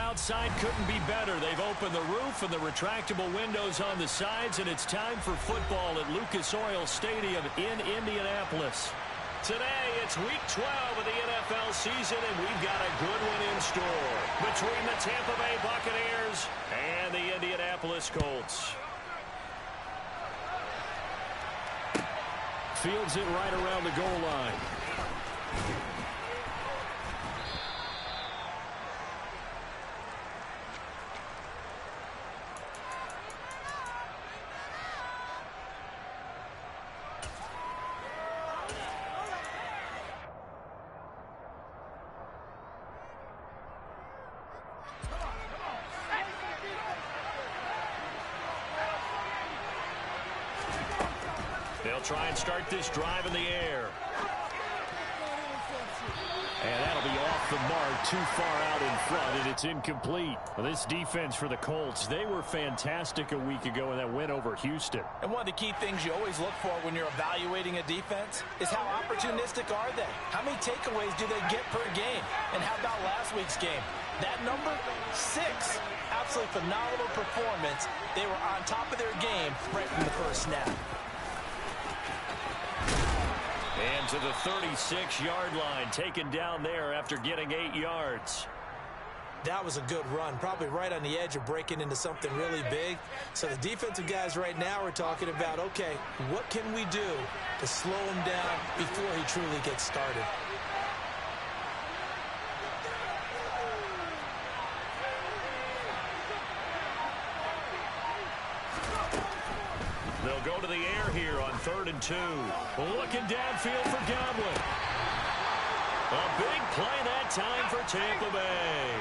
outside couldn't be better. They've opened the roof and the retractable windows on the sides, and it's time for football at Lucas Oil Stadium in Indianapolis. Today, it's Week 12 of the NFL season, and we've got a good one in store between the Tampa Bay Buccaneers and the Indianapolis Colts. Fields it right around the goal line. They'll try and start this drive in the air. And that'll be off the mark, too far out in front, and it's incomplete. Well, this defense for the Colts, they were fantastic a week ago in that win over Houston. And one of the key things you always look for when you're evaluating a defense is how opportunistic are they? How many takeaways do they get per game? And how about last week's game? That number, 6. Absolutely phenomenal performance. They were on top of their game right from the first snap. And to the 36-yard line, taken down there after getting 8 yards. That was a good run, probably right on the edge of breaking into something really big. So the defensive guys right now are talking about, okay, what can we do to slow him down before he truly gets started? They'll go to the air here on 3rd and 2. Looking downfield for Godwin. A big play that time for Tampa Bay.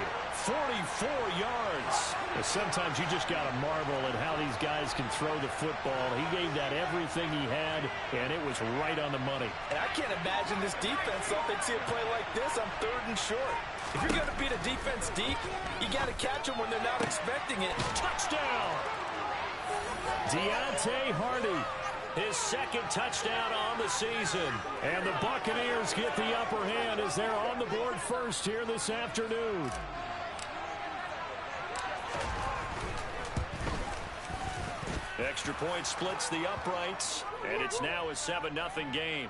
44 yards. Sometimes you just got to marvel at how these guys can throw the football. He gave that everything he had, and it was right on the money. And I can't imagine this defense thought they'd see a play like this on 3rd and short. If you're going to beat a defense deep, you got to catch them when they're not expecting it. Touchdown! Deontay Hardy, his 2nd touchdown on the season. And the Buccaneers get the upper hand as they're on the board first here this afternoon. Extra point splits the uprights, and it's now a 7-0 game.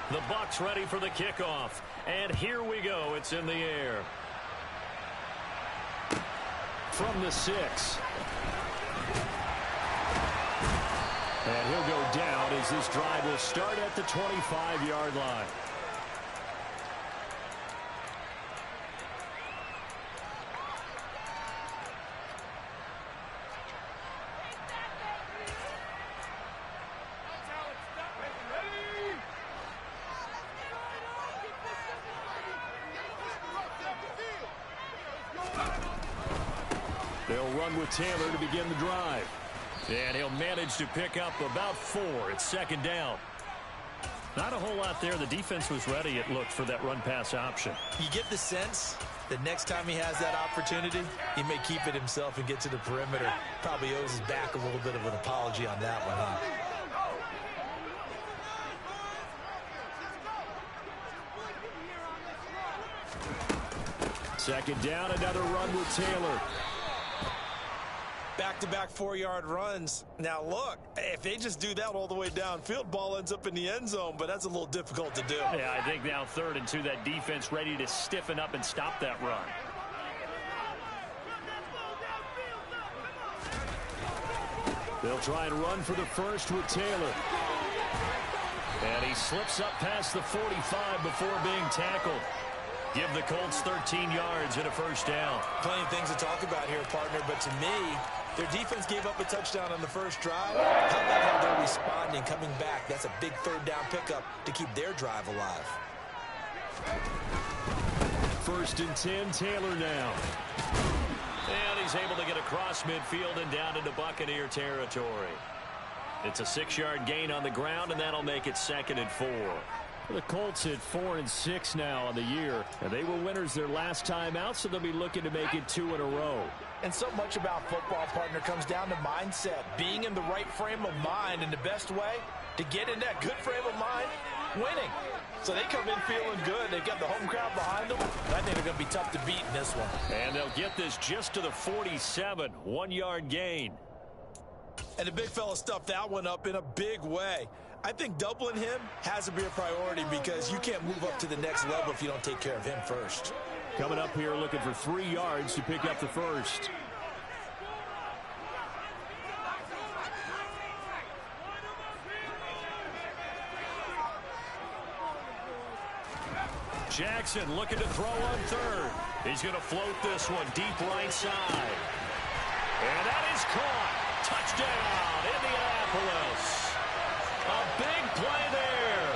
The Bucs ready for the kickoff. And here we go. It's in the air. From the 6. And he'll go down as this drive will start at the 25-yard line. They'll run with Taylor to begin the drive. And he'll manage to pick up about 4. It's 2nd down. Not a whole lot there. The defense was ready, it looked, for that run-pass option. You get the sense that next time he has that opportunity, he may keep it himself and get to the perimeter. Probably owes his back a little bit of an apology on that one, huh? Second down, another run with Taylor. Back-to-back 4-yard runs. Now, look, if they just do that all the way downfield, ball ends up in the end zone, but that's a little difficult to do. Yeah, I think now 3rd and 2, that defense ready to stiffen up and stop that run. They'll try and run for the first with Taylor. And he slips up past the 45 before being tackled. Give the Colts 13 yards and a 1st down. Plenty of things to talk about here, partner, but to me, their defense gave up a touchdown on the first drive. How about how they're responding, coming back? That's a big 3rd down pickup to keep their drive alive. 1st and 10, Taylor now. And he's able to get across midfield and down into Buccaneer territory. It's a 6-yard gain on the ground, and that'll make it 2nd and 4. The Colts at 4-6 now on the year. And they were winners their last time out, so they'll be looking to make it 2 in a row. And so much about football, partner, comes down to mindset. Being in the right frame of mind, and the best way to get in that good frame of mind, winning. So they come in feeling good. They've got the home crowd behind them. I think they're going to be tough to beat in this one. And they'll get this just to the 47, 1-yard gain. And the big fella stuffed that one up in a big way. I think doubling him has to be a priority because you can't move up to the next level if you don't take care of him first. Coming up here looking for 3 yards to pick up the first. Jackson looking to throw on third. He's going to float this one deep right side. And that is caught. Touchdown, Indianapolis. A big play there.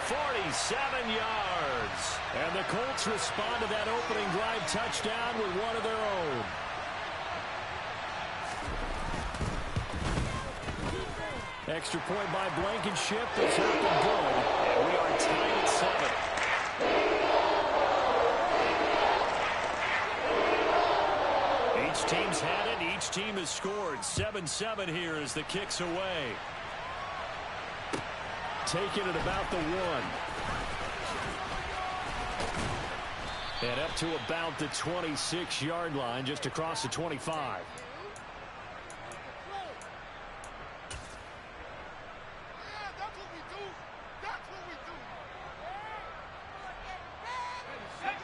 47 yards. And the Colts respond to that opening drive touchdown with one of their own. Extra point by Blankenship. It's up and good. And we are tied at 7. Each team's had it. Each team has scored. 7-7 here as the kick's away. Taking it about the 1. And up to about the 26-yard line, just across the 25.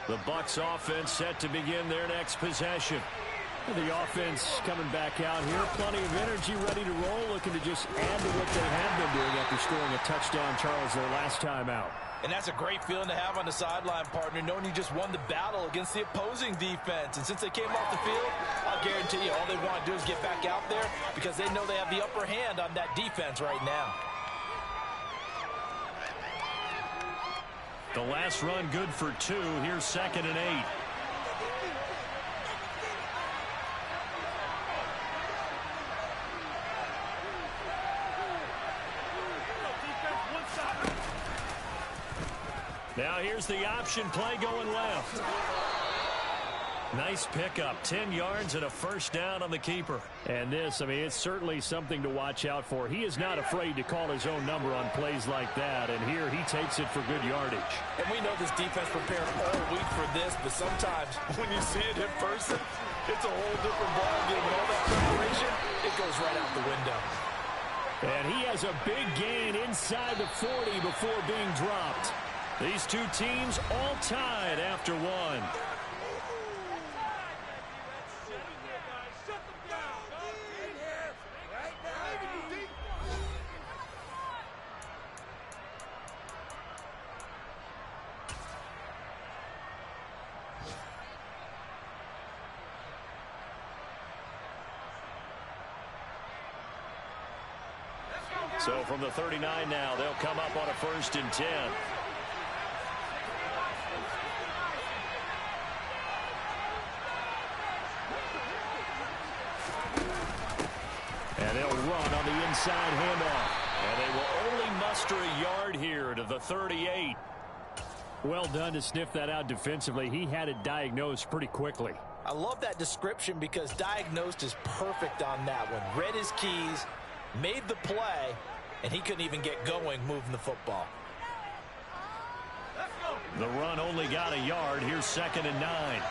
The Bucs offense set to begin their next possession. The offense coming back out here. Plenty of energy, ready to roll, looking to just add to what they have been doing after scoring a touchdown, Charles, their last time out. And that's a great feeling to have on the sideline, partner, knowing you just won the battle against the opposing defense. And since they came off the field, I'll guarantee you all they want to do is get back out there because they know they have the upper hand on that defense right now. The last run good for 2. Here's 2nd and 8. Now here's the option play going left. Nice pickup, 10 yards and a first down on the keeper. And this, I mean, it's certainly something to watch out for. He is not afraid to call his own number on plays like that, and here he takes it for good yardage. And we know this defense prepared all week for this, but sometimes when you see it in person, it's a whole different ballgame. And all that preparation, it goes right out the window. And he has a big gain inside the 40 before being dropped. These two teams all tied after 1. So from the 39 now, they'll come up on a 1st and 10. And they'll run on the inside handoff. And they will only muster a yard here to the 38. Well done to sniff that out defensively. He had it diagnosed pretty quickly. I love that description because diagnosed is perfect on that one. Read his keys, made the play, and he couldn't even get going moving the football. The run only got a yard. Here's 2nd and 9.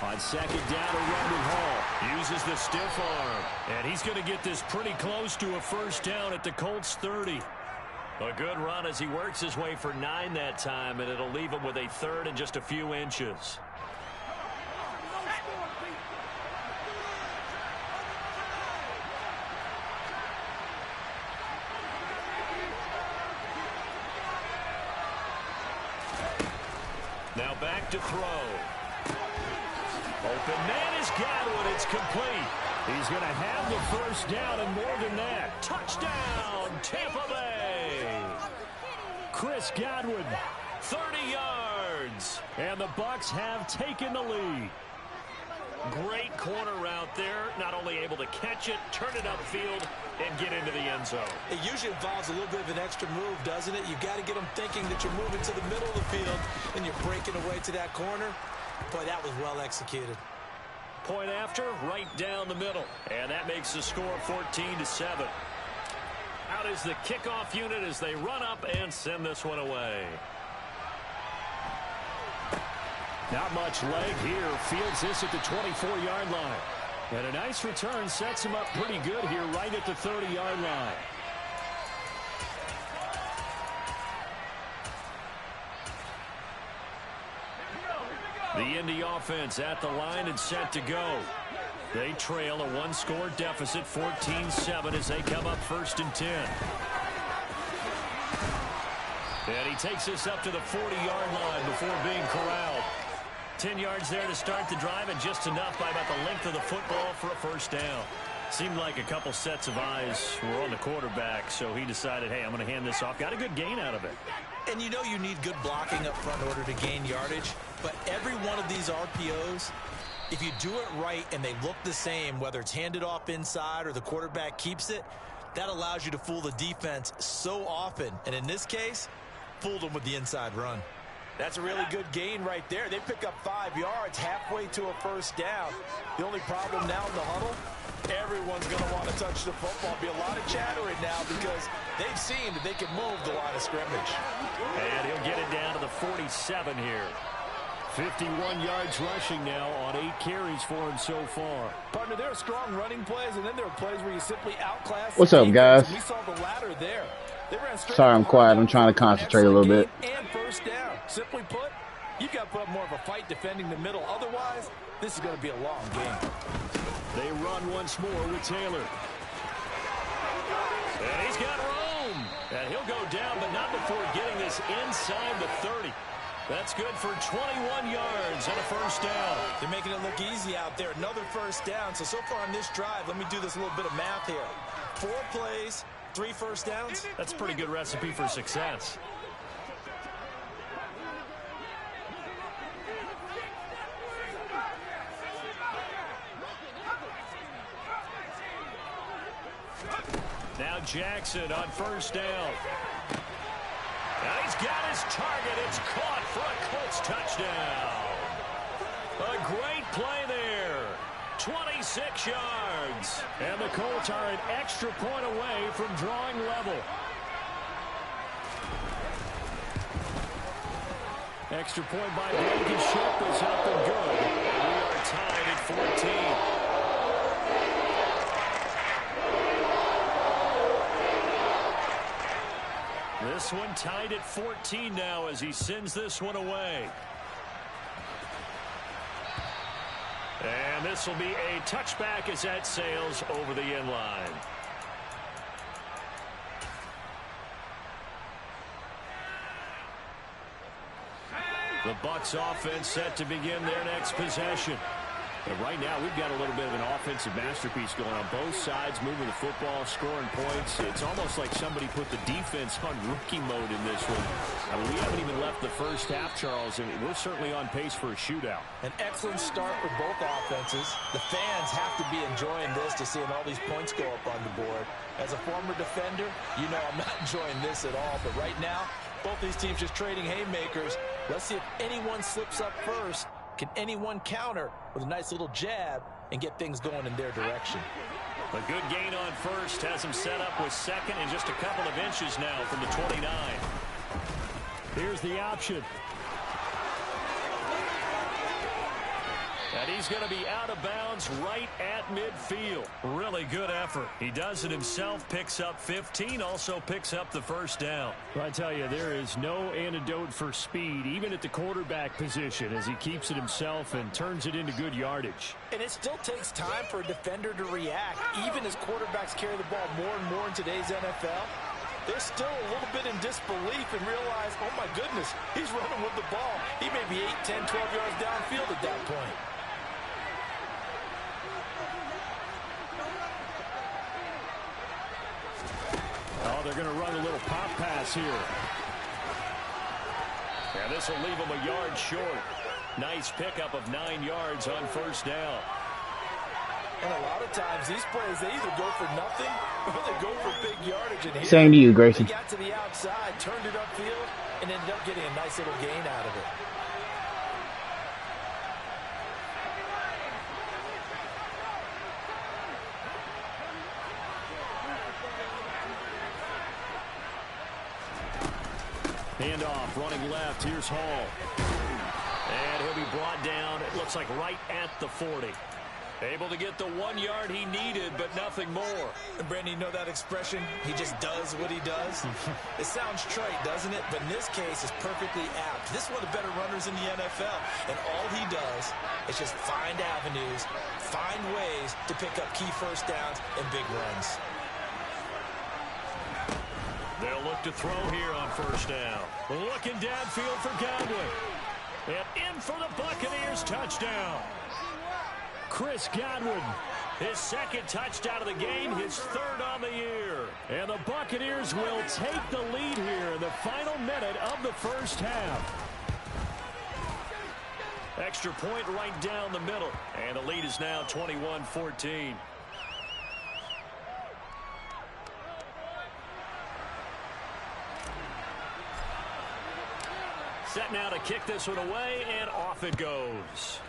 On 2nd down, a run with Hall. Uses the stiff arm. And he's going to get this pretty close to a 1st down at the Colts 30. A good run as he works his way for 9 that time, and it'll leave him with a 3rd and just a few inches. Now back to throw. Open man is Godwin. It's complete. He's going to have the 1st down and more than that. Touchdown, Tampa Bay. Chris Godwin, 30 yards. yards. And the Bucs have taken the lead. Great corner route there. Not only able to catch it, turn it upfield, and get into the end zone. It usually involves a little bit of an extra move, doesn't it? You've got to get them thinking that you're moving to the middle of the field, and you're breaking away to that corner. Boy, that was well executed. Point after, right down the middle. And that makes the score 14-7. Out is the kickoff unit as they run up and send this one away. Not much leg here. Fields this at the 24-yard line. And a nice return sets him up pretty good here right at the 30-yard line. The Indy offense at the line and set to go. They trail a one-score deficit, 14-7, as they come up 1st and 10. And he takes this up to the 40-yard line before being corralled. 10 yards there to start the drive, and just enough by about the length of the football for a first down. Seemed like a couple sets of eyes were on the quarterback, so he decided, hey, I'm going to hand this off. Got a good gain out of it. And you know you need good blocking up front in order to gain yardage, but every one of these RPOs, if you do it right and they look the same, whether it's handed off inside or the quarterback keeps it, that allows you to fool the defense so often. And in this case, fooled them with the inside run. That's a really good gain right there. They pick up 5 yards halfway to a first down. The only problem now in the huddle, everyone's going to want to touch the football. Be a lot of chattering now because they've seen that they can move the line of scrimmage. And he'll get it down to the 47 here. 51 yards rushing now on 8 carries for him so far. Partner, there are strong running plays, and then there are plays where you simply outclass. What's up, guys? We saw the latter there. They ran straight. Sorry, I'm quiet. I'm trying to concentrate a little bit. And first down. Simply put, you've got to put up more of a fight defending the middle. Otherwise, this is going to be a long game. They run once more with Taylor. And he's got room. And he'll go down, but not before getting this inside the 30. That's good for 21 yards and a first down. They're making it look easy out there. Another first down. So far on this drive, let me do this little bit of math here. 4 plays, 3 first downs. That's a pretty good recipe for success. Now Jackson on first down. And he's got his target. It's caught for a Colts touchdown. A great play there. 26 yards. And the Colts are an extra point away from drawing level. Extra point by Blankenship is up and good. And we are tied at 14. This one tied at 14 now as he sends this one away. And this will be a touchback as that sails over the end line. The Bucs offense set to begin their next possession. But right now, we've got a little bit of an offensive masterpiece going on both sides, moving the football, scoring points. It's almost like somebody put the defense on rookie mode in this one. I mean, we haven't even left the first half, Charles, and we're certainly on pace for a shootout. An excellent start with both offenses. The fans have to be enjoying this to seeing all these points go up on the board. As a former defender, you know I'm not enjoying this at all. But right now, both these teams just trading haymakers. Let's see if anyone slips up first. Can anyone counter with a nice little jab and get things going in their direction? A good gain on first has him set up with second and just a couple of inches now from the 29. Here's the option. And he's going to be out of bounds right at midfield. Really good effort. He does it himself, picks up 15, also picks up the first down. Well, I tell you, there is no antidote for speed, even at the quarterback position, as he keeps it himself and turns it into good yardage. And it still takes time for a defender to react, even as quarterbacks carry the ball more and more in today's NFL. They're still a little bit in disbelief and realize, oh my goodness, he's running with the ball. He may be 8, 10, 12 yards downfield at that point. Oh, they're going to run a little pop pass here. And this will leave him a yard short. Nice pickup of 9 yards on first down. And a lot of times these plays, they either go for nothing or they go for big yardage. And here, Same to you, Grayson. They got to the outside, turned it upfield, and ended up getting a nice little gain out of it. Handoff, running left. Here's Hall. And he'll be brought down, it looks like right at the 40. Able to get the 1 yard he needed, but nothing more. And Brandon, you know that expression? He just does what he does? It sounds trite, doesn't it? But in this case, it's perfectly apt. This is one of the better runners in the NFL. And all he does is just find avenues, find ways to pick up key first downs and big runs. They'll look to throw here on first down. Looking downfield for Godwin. And in for the Buccaneers touchdown. Chris Godwin, his second touchdown of the game, his third on the year. And the Buccaneers will take the lead here in the final minute of the first half. Extra point right down the middle. And the lead is now 21-14. Set now to kick this one away, and off it goes.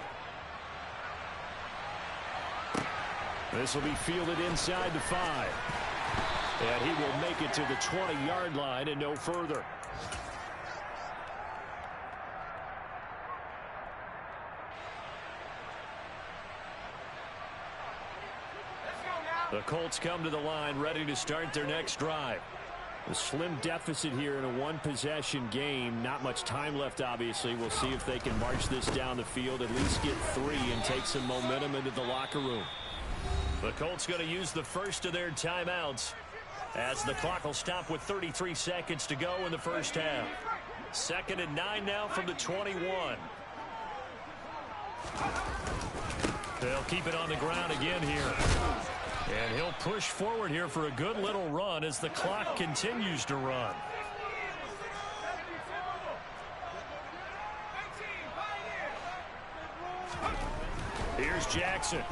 This will be fielded inside the 5. And he will make it to the 20-yard line and no further. The Colts come to the line, ready to start their next drive. A slim deficit here in a one-possession game. Not much time left, obviously. We'll see if they can march this down the field, at least get 3 and take some momentum into the locker room. The Colts going to use the first of their timeouts as the clock will stop with 33 seconds to go in the first half. 2nd and 9 now from the 21. They'll keep it on the ground again here. And he'll push forward here for a good little run as the clock continues to run. Here's Jackson.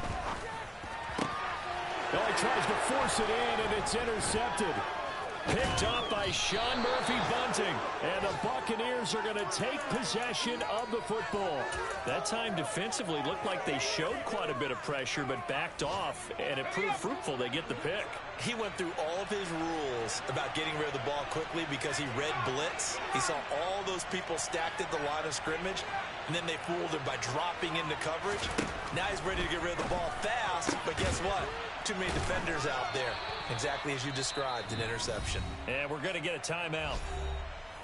Oh, he tries to force it in, and it's intercepted. Picked up by Sean Murphy-Bunting. And the Buccaneers are going to take possession of the football. That time defensively looked like they showed quite a bit of pressure, but backed off, and it proved fruitful. They get the pick. He went through all of his rules about getting rid of the ball quickly because he read blitz. He saw all those people stacked at the line of scrimmage, and then they fooled him by dropping into coverage. Now he's ready to get rid of the ball fast, but guess what? Too many defenders out there. Exactly as you described, an interception. And we're going to get a timeout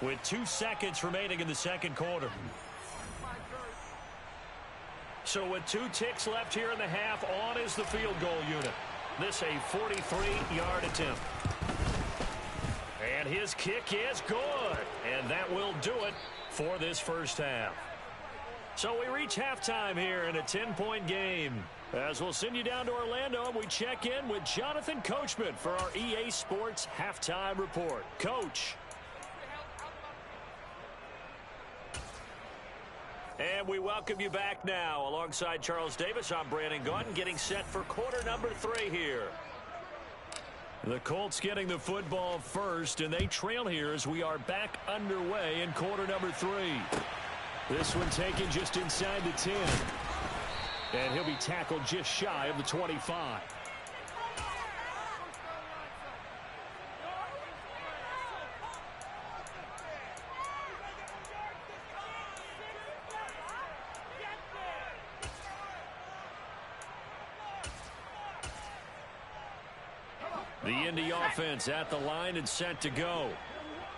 with 2 seconds remaining in the second quarter. So with 2 ticks left here in the half, on is the field goal unit. This a 43-yard attempt. And his kick is good. And that will do it for this first half. So we reach halftime here in a 10-point game. As we'll send you down to Orlando, and we check in with Jonathan Coachman for our EA Sports Halftime Report. Coach. And we welcome you back now. Alongside Charles Davis, I'm Brandon Gaudin, getting set for quarter number 3 here. The Colts getting the football first, and they trail here as we are back underway in quarter number 3. This one taken just inside the 10. And he'll be tackled just shy of the 25. The Indy offense at the line and set to go.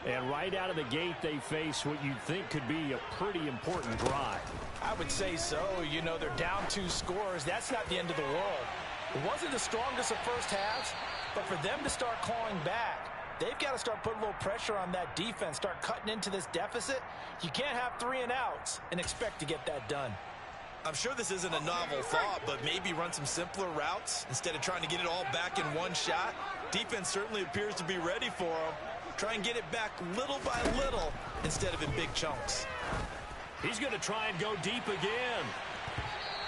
And right out of the gate, they face what you'd think could be a pretty important drive. I would say so. You know, they're down 2 scores. That's not the end of the world. It wasn't the strongest of first halves, but for them to start clawing back, they've got to start putting a little pressure on that defense, start cutting into this deficit. You can't have 3 and outs and expect to get that done. I'm sure this isn't a novel thought, but maybe run some simpler routes instead of trying to get it all back in one shot. Defense certainly appears to be ready for them. Try and get it back little by little instead of in big chunks. He's going to try and go deep again.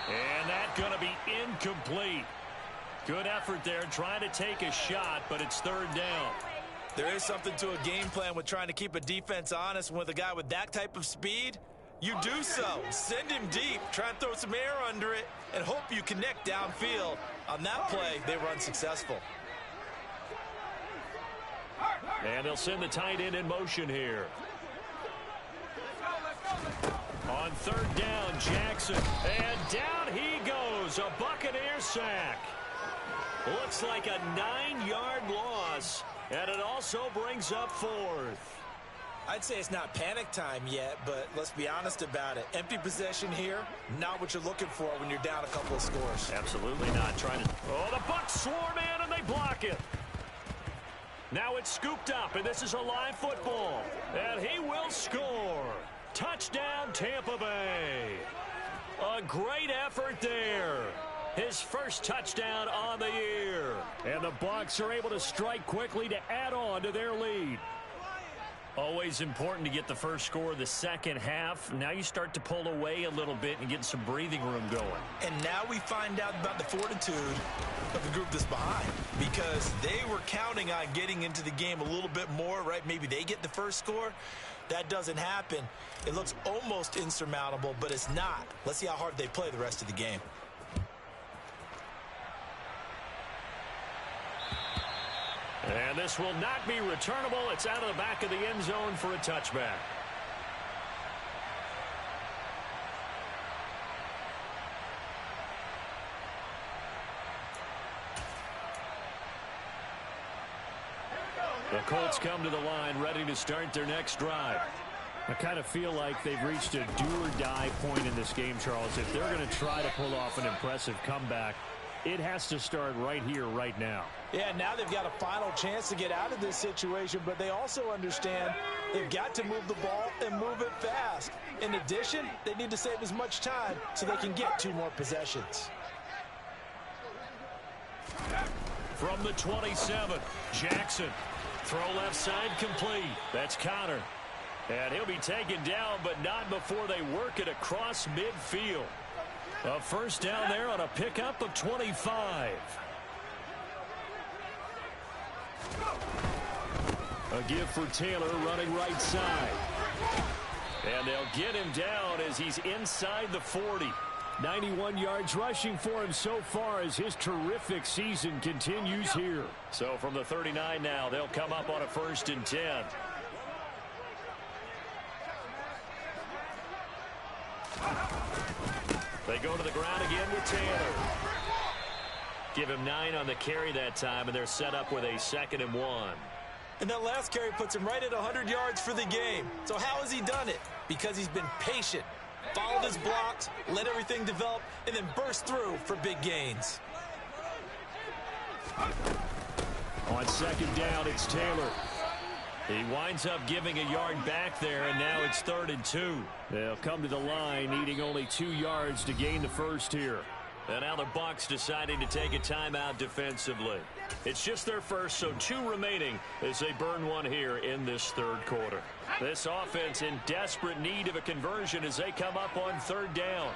And that's going to be incomplete. Good effort there trying to take a shot, but it's third down. There is something to a game plan with trying to keep a defense honest. And with a guy with that type of speed, you do so. Send him deep, try and throw some air under it, and hope you connect downfield. On that play, they were unsuccessful. And they'll send the tight end in motion here. On third down, Jackson. And down he goes. A Buccaneer sack. Looks like a 9-yard loss. And it also brings up fourth. I'd say it's not panic time yet, but let's be honest about it. Empty possession here, not what you're looking for when you're down a couple of scores. Absolutely not. Trying to... Oh, the Bucs swarm in and they block it. Now it's scooped up, and this is a live football. And he will score. Touchdown, Tampa Bay. A great effort there. His first touchdown on the year. And the Bucs are able to strike quickly to add on to their lead. Always important to get the first score of the second half. Now you start to pull away a little bit and get some breathing room going. And now we find out about the fortitude of the group that's behind, because they were counting on getting into the game a little bit more, right? Maybe they get the first score. That doesn't happen. It looks almost insurmountable, but it's not. Let's see how hard they play the rest of the game. And this will not be returnable. It's out of the back of the end zone for a touchback. The Colts come to the line ready to start their next drive. I kind of feel like they've reached a do-or-die point in this game, Charles. If they're going to try to pull off an impressive comeback, it has to start right here, right now. Yeah, now they've got a final chance to get out of this situation, but they also understand they've got to move the ball and move it fast. In addition, they need to save as much time so they can get 2 more possessions. From the 27, Jackson. Throw left side complete. That's Connor. And he'll be taken down, but not before they work it across midfield. A first down there on a pickup of 25. A give for Taylor running right side. And they'll get him down as he's inside the 40. 91 yards rushing for him so far as his terrific season continues here. So from the 39 now, they'll come up on a 1st and 10. They go to the ground again with Taylor. Give him 9 on the carry that time, and they're set up with a 2nd and 1. And that last carry puts him right at 100 yards for the game. So how has he done it? Because he's been patient, followed his blocks, let everything develop, and then burst through for big gains. On 2nd down, it's Taylor. He winds up giving a yard back there, and now it's 3rd and 2. They'll come to the line, needing only 2 yards to gain the first here. And now the Bucs deciding to take a timeout defensively. It's just their first, so 2 remaining as they burn one here in this 3rd quarter. This offense in desperate need of a conversion as they come up on 3rd down.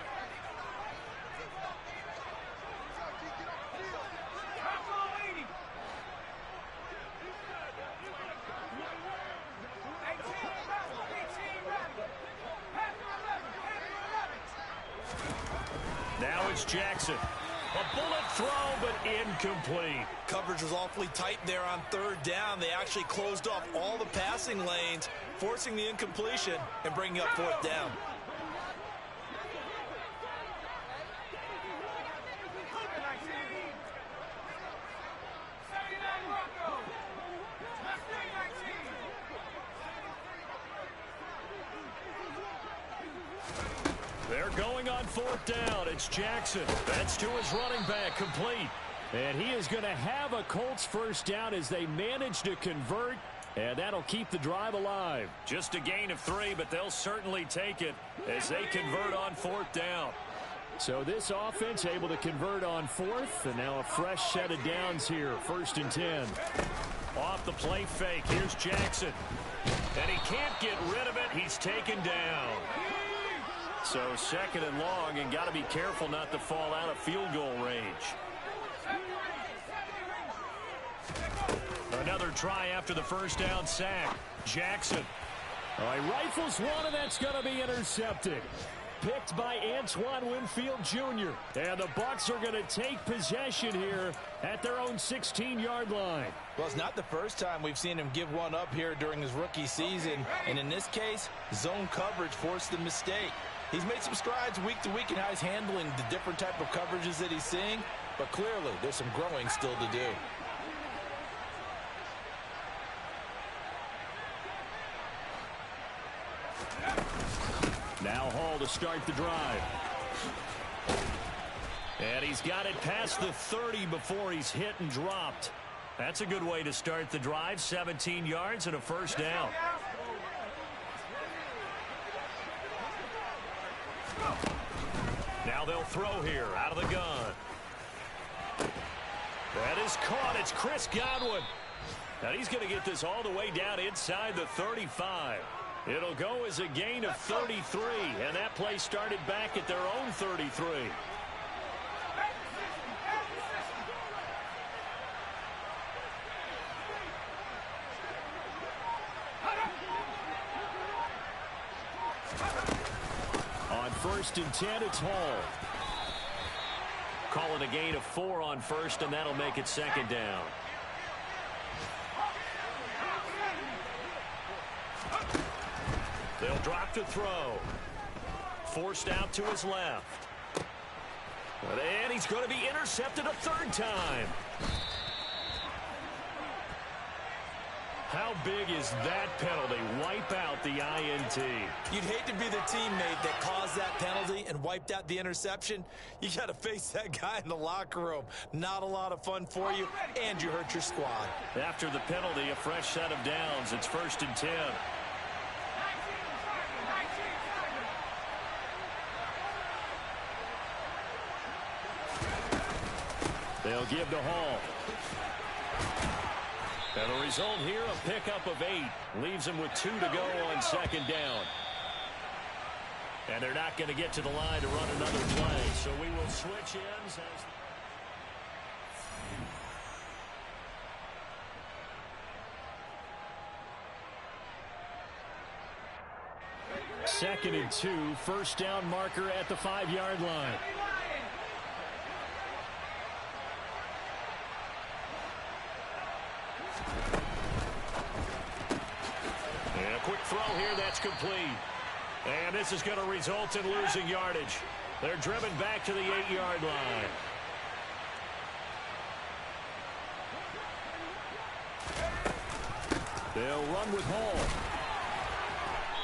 Now it's Jackson. A bullet throw, but incomplete. Coverage was awfully tight there on 3rd down. They actually closed off all the passing lanes, forcing the incompletion and bringing up 4th down. They're going on 4th down. It's Jackson. That's to his running back, complete. And he is going to have a Colts first down as they manage to convert, and that'll keep the drive alive. Just a gain of 3, but they'll certainly take it as they convert on 4th down. So this offense able to convert on 4th, and now a fresh set of downs here, 1st and 10. Off the play fake, here's Jackson. And he can't get rid of it. He's taken down. So 2nd and long, and got to be careful not to fall out of field goal range. Another try after the first down sack. Jackson. All right, rifles one, and that's going to be intercepted. Picked by Antoine Winfield Jr. And the Bucs are going to take possession here at their own 16-yard line. Well, it's not the first time we've seen him give one up here during his rookie season. And in this case, zone coverage forced the mistake. He's made some strides week to week in how he's handling the different type of coverages that he's seeing. But clearly, there's some growing still to do. Now Hall to start the drive. And he's got it past the 30 before he's hit and dropped. That's a good way to start the drive. 17 yards and a first down. Now they'll throw here out of the gun. That is caught. It's Chris Godwin. And he's going to get this all the way down inside the 35. It'll go as a gain of 33, and that play started back at their own 33. On 1st and 10, it's Hall. Call it a gain of 4 on 1st, and that'll make it 2nd down. They'll drop to throw. Forced out to his left. And he's going to be intercepted a 3rd time. How big is that penalty? Wipe out the INT. You'd hate to be the teammate that caused that penalty and wiped out the interception. You got to face that guy in the locker room. Not a lot of fun for you, and you hurt your squad. After the penalty, a fresh set of downs. It's 1st and 10. They'll give to Hall. And the result here, a pickup of 8. Leaves him with 2 to go on 2nd down. And they're not going to get to the line to run another play. So we will switch ends. Second and 2. First down marker at the 5-yard line. And a quick throw here, that's complete. And this is going to result in losing yardage. They're driven back to the 8-yard line. They'll run with Hall.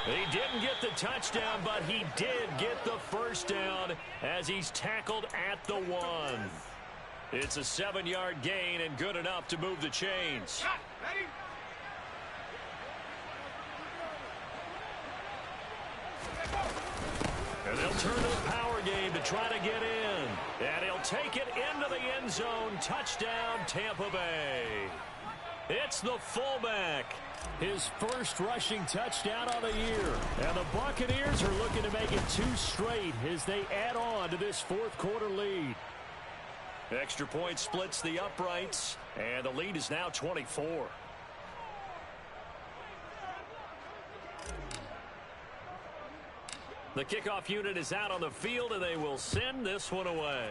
He didn't get the touchdown, but he did get the first down as he's tackled at the 1. It's a 7-yard gain and good enough to move the chains. And they'll turn to the power game to try to get in. And he'll take it into the end zone. Touchdown, Tampa Bay. It's the fullback. His first rushing touchdown on the year. And the Buccaneers are looking to make it 2 straight as they add on to this 4th quarter lead. Extra point splits the uprights, and the lead is now 24. The kickoff unit is out on the field, and they will send this one away.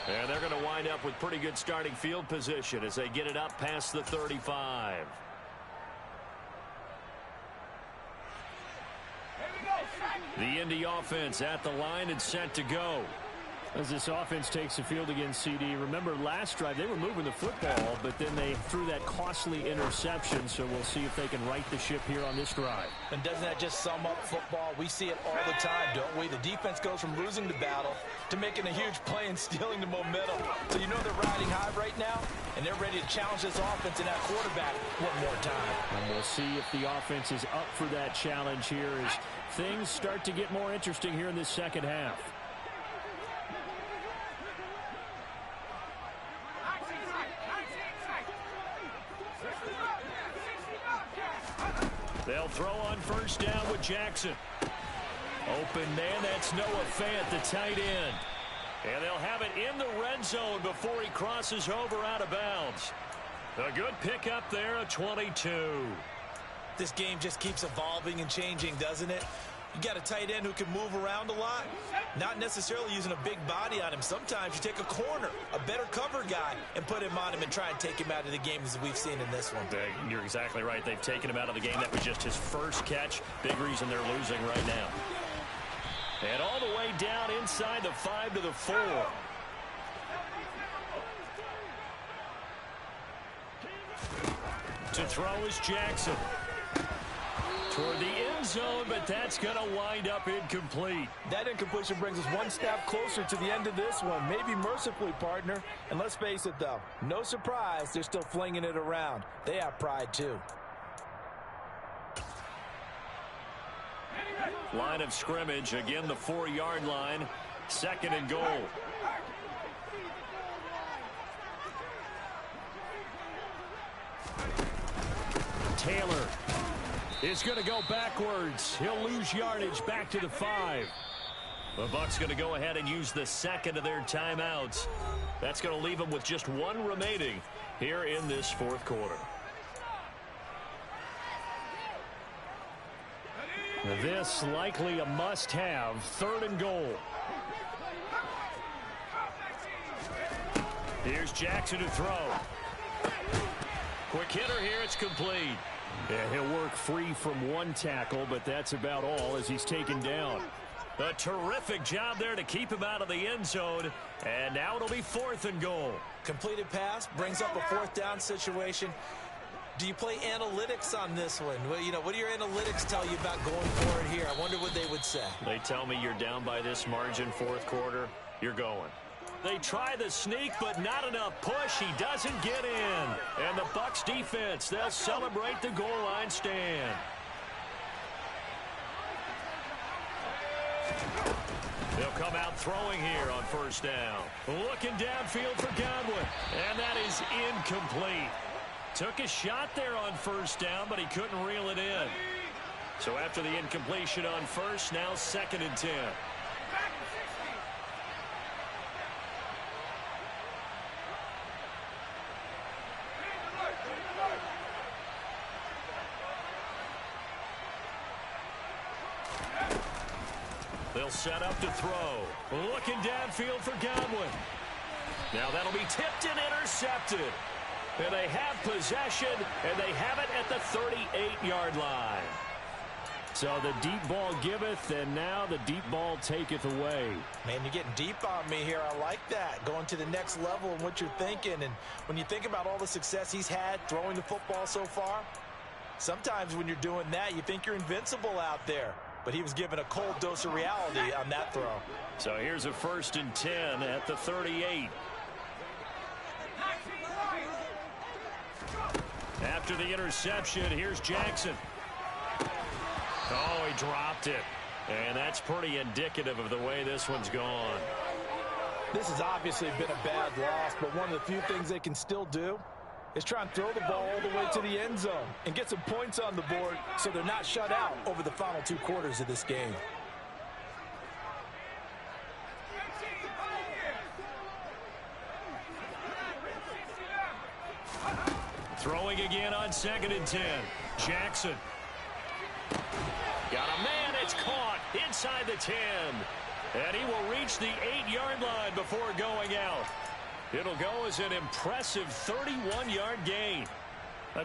And they're going to wind up with pretty good starting field position as they get it up past the 35. The Indy offense at the line and set to go. As this offense takes the field against CD, remember last drive they were moving the football, but then they threw that costly interception, so we'll see if they can right the ship here on this drive. And doesn't that just sum up football? We see it all the time, don't we? The defense goes from losing the battle to making a huge play and stealing the momentum. So you know they're riding high right now, and they're ready to challenge this offense and that quarterback one more time. And we'll see if the offense is up for that challenge here as things start to get more interesting here in this second half. They'll throw on first down with Jackson. Open man, that's Noah Fant, the tight end. And they'll have it in the red zone before he crosses over out of bounds. A good pickup there, a 22. This game just keeps evolving and changing, doesn't it? You got a tight end who can move around a lot, not necessarily using a big body on him. Sometimes you take a corner, a better cover guy, and put him on him and try and take him out of the game as we've seen in this one. You're exactly right. They've taken him out of the game. That was just his first catch. Big reason they're losing right now. And all the way down inside the 5 to the 4. To throw is Jackson. Toward the end zone, but that's going to wind up incomplete. That incompletion brings us one step closer to the end of this one. Maybe mercifully, partner. And let's face it, though. No surprise, they're still flinging it around. They have pride, too. Line of scrimmage, again the 4-yard line. 2nd and goal. Taylor is going to go backwards. He'll lose yardage back to the 5. The Bucs going to go ahead and use the second of their timeouts. That's going to leave them with just one remaining here in this 4th quarter. This likely a must-have. 3rd and goal. Here's Jackson to throw. Quick hitter here. It's complete. Yeah, he'll work free from one tackle, but that's about all as he's taken down. A terrific job there to keep him out of the end zone. And now it'll be 4th and goal. Completed pass brings up a 4th down situation. Do you play analytics on this one? Well, you know, what do your analytics tell you about going forward here? I wonder what they would say. They tell me you're down by this margin, 4th quarter. You're going. They try the sneak, but not enough push. He doesn't get in. And the Bucs defense, they'll celebrate the goal line stand. They'll come out throwing here on first down. Looking downfield for Godwin. And that is incomplete. Took a shot there on first down, but he couldn't reel it in. So after the incompletion on first, now 2nd and 10. They'll set up to throw. Looking downfield for Godwin. Now that'll be tipped and intercepted. And they have possession, and they have it at the 38-yard line. So the deep ball giveth, and now the deep ball taketh away. Man, you're getting deep on me here. I like that. Going to the next level in what you're thinking. And when you think about all the success he's had throwing the football so far, sometimes when you're doing that, you think you're invincible out there. But he was given a cold dose of reality on that throw. So here's a 1st and 10 at the 38. After the interception, here's Jackson. Oh, he dropped it. And that's pretty indicative of the way this one's gone. This has obviously been a bad loss, but one of the few things they can still do is try and throw the ball all the way to the end zone and get some points on the board so they're not shut out over the final 2 quarters of this game. Throwing again on 2nd and 10. Jackson. Got a man. It's caught inside the 10. And he will reach the 8-yard line before going out. It'll go as an impressive 31-yard gain.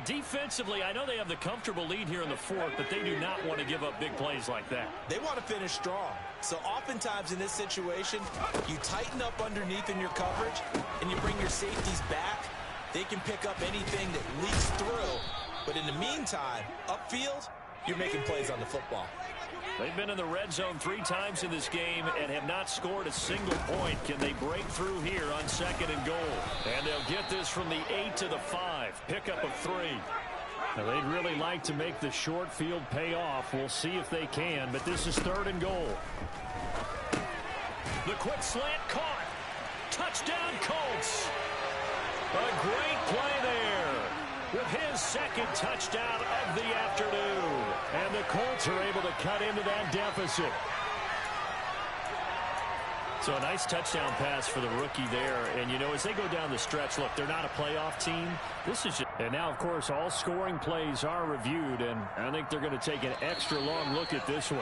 Defensively, I know they have the comfortable lead here in the 4th, but they do not want to give up big plays like that. They want to finish strong. So oftentimes in this situation, you tighten up underneath in your coverage, and you bring your safeties back. They can pick up anything that leaks through. But in the meantime, upfield, you're making plays on the football. They've been in the red zone 3 times in this game and have not scored a single point. Can they break through here on 2nd and goal? And they'll get this from the 8 to the 5. Pickup of 3. Now, they'd really like to make the short field pay off. We'll see if they can, but this is 3rd and goal. The quick slant caught. Touchdown, Colts. A great play there with his 2nd touchdown of the afternoon. And the Colts are able to cut into that deficit. So a nice touchdown pass for the rookie there. And, you know, as they go down the stretch, look, they're not a playoff team. This is just, and now, of course, all scoring plays are reviewed. And I think they're going to take an extra long look at this one.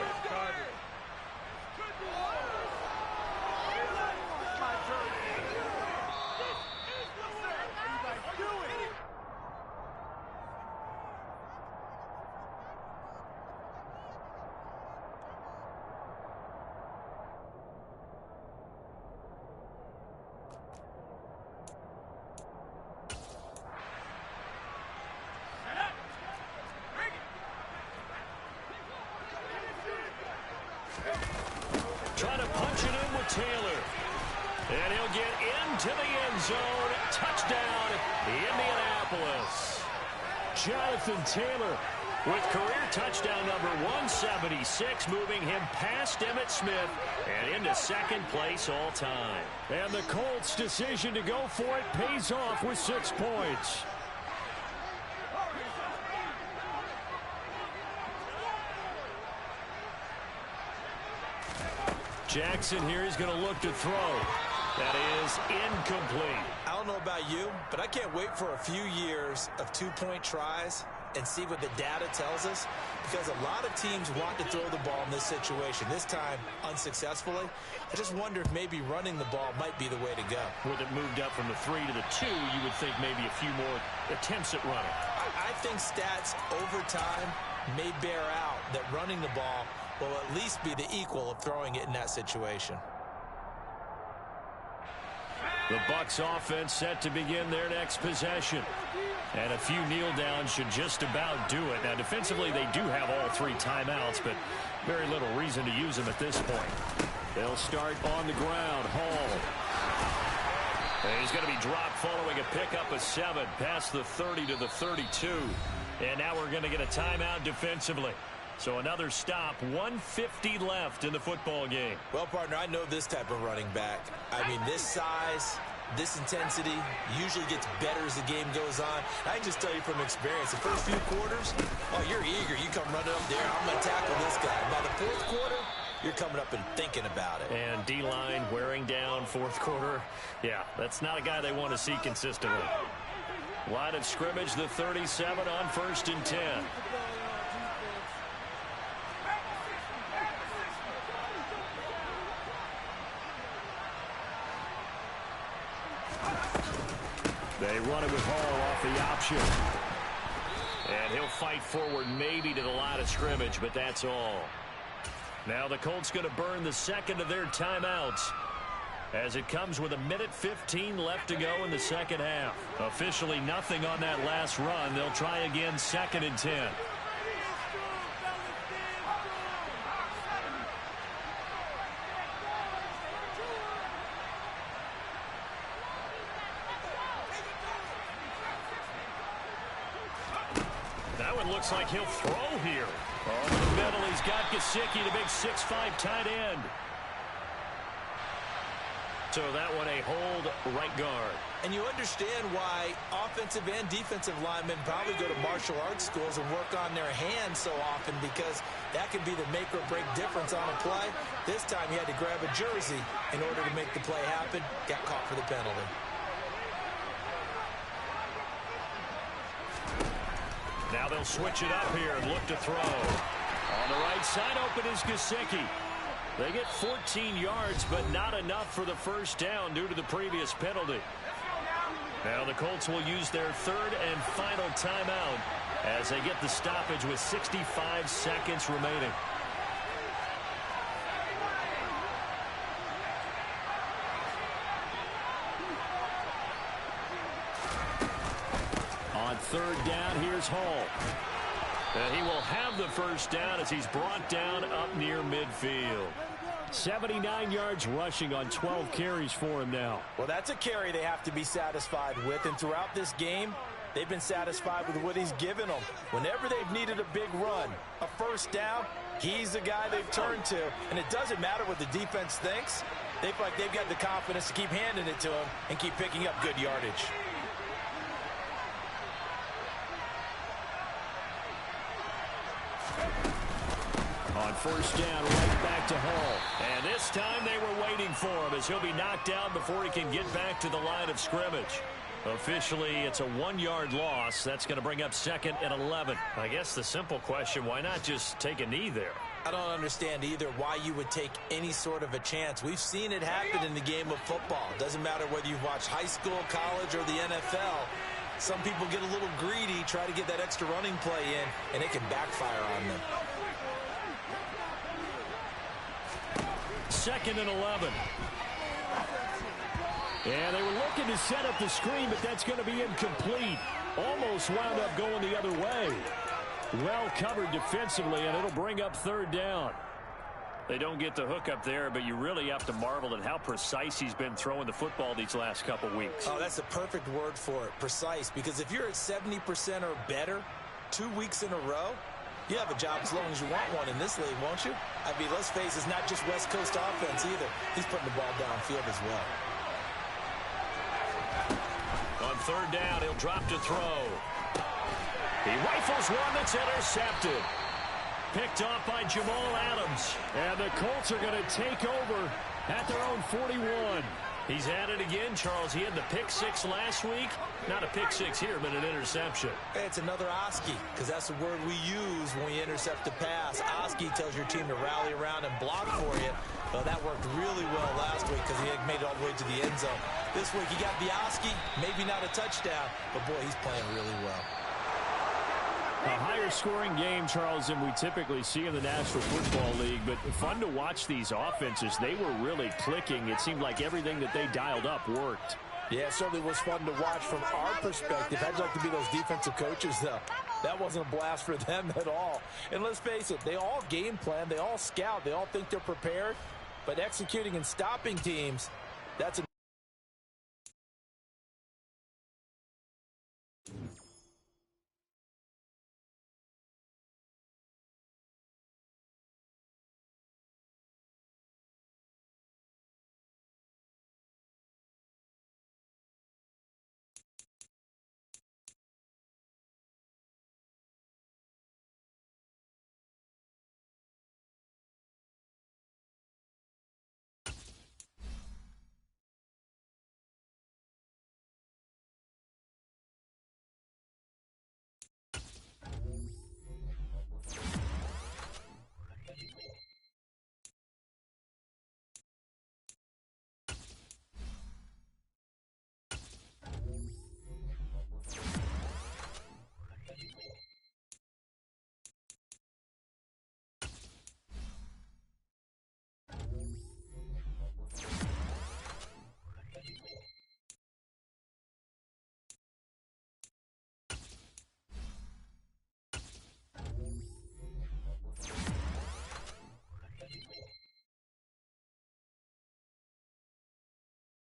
Trying to punch it in with Taylor. And he'll get into the end zone. Touchdown, Indianapolis. Jonathan Taylor with career touchdown number 176, moving him past Emmitt Smith and into second place all time. And the Colts' decision to go for it pays off with 6 points. Jackson here is going to look to throw. That is incomplete. I don't know about you, but I can't wait for a few years of 2-point tries and see what the data tells us, because a lot of teams want to throw the ball in this situation, this time unsuccessfully. I just wonder if maybe running the ball might be the way to go. With it moved up from the 3 to the 2, you would think maybe a few more attempts at running. I think stats over time may bear out that running the ball will at least be the equal of throwing it in that situation. The Bucs offense set to begin their next possession. And a few kneel downs should just about do it. Now, defensively, they do have all 3 timeouts, but very little reason to use them at this point. They'll start on the ground. Hall. And he's going to be dropped following a pickup of 7 past the 30 to the 32. And now we're going to get a timeout defensively. So another stop, 1:50 left in the football game. Well, partner, I know this type of running back. I mean, this size, this intensity usually gets better as the game goes on. I can just tell you from experience, the first few quarters, oh, you're eager. You come running up there, I'm going to tackle this guy. By the 4th quarter, you're coming up and thinking about it. And D-line wearing down 4th quarter. Yeah, that's not a guy they want to see consistently. Line of scrimmage, the 37 on 1st and 10. They run it with Hall off the option. And he'll fight forward maybe to the line of scrimmage, but that's all. Now the Colts going to burn the second of their timeouts as it comes with 1:15 left to go in the second half. Officially nothing on that last run. They'll try again 2nd and 10. Looks like he'll throw here. Over the middle, he's got Gesicki, the big 6'5" tight end. So that one a hold right guard. And you understand why offensive and defensive linemen probably go to martial arts schools and work on their hands so often, because that can be the make or break difference on a play. This time he had to grab a jersey in order to make the play happen. Got caught for the penalty. Now they'll switch it up here and look to throw. On the right side, open is Gesicki. They get 14 yards, but not enough for the first down due to the previous penalty. Now the Colts will use their 3rd and final timeout as they get the stoppage with 65 seconds remaining. On 3rd down, here's Hall. And he will have the first down as he's brought down up near midfield. 79 yards rushing on 12 carries for him now. Well, that's a carry they have to be satisfied with. And throughout this game, they've been satisfied with what he's given them. Whenever they've needed a big run, a first down, he's the guy they've turned to. And it doesn't matter what the defense thinks. They feel like they've got the confidence to keep handing it to him and keep picking up good yardage. first down right back to Hall. And this time they were waiting for him as he'll be knocked down before he can get back to the line of scrimmage. Officially, it's a 1-yard loss. That's going to bring up 2nd and 11. I guess the simple question, why not just take a knee there? I don't understand either why you would take any sort of a chance. We've seen it happen in the game of football. Doesn't matter whether you've watched high school, college, or the NFL. Some people get a little greedy, try to get that extra running play in, and it can backfire on them. 2nd and 11. And they were looking to set up the screen, but that's going to be incomplete. Almost wound up going the other way. Well covered defensively, and it'll bring up 3rd down. They don't get the hook up there, but you really have to marvel at how precise he's been throwing the football these last couple weeks. Oh, that's the perfect word for it, precise. Because if you're at 70% or better 2 weeks in a row, you have a job as long as you want one in this league, won't you? I mean, let's face it, it's not just West Coast offense either. He's putting the ball downfield as well. On 3rd down, he'll drop to throw. He rifles one that's intercepted. Picked off by Jamal Adams. And the Colts are going to take over at their own 41. He's at it again, Charles. He had the pick 6 last week. Not a pick 6 here, but an interception. Hey, it's another Oski, because that's the word we use when we intercept a pass. Oski tells your team to rally around and block for you. Well, that worked really well last week because he had made it all the way to the end zone. This week he got the Oski, maybe not a touchdown, but boy, he's playing really well. A higher scoring game, Charles, than we typically see in the National Football League, but fun to watch these offenses. They were really clicking. It seemed like everything that they dialed up worked. Yeah, it certainly was fun to watch from our perspective. I'd like to be those defensive coaches, though. That wasn't a blast for them at all. And let's face it, they all game plan, they all scout, they all think they're prepared, but executing and stopping teams, that's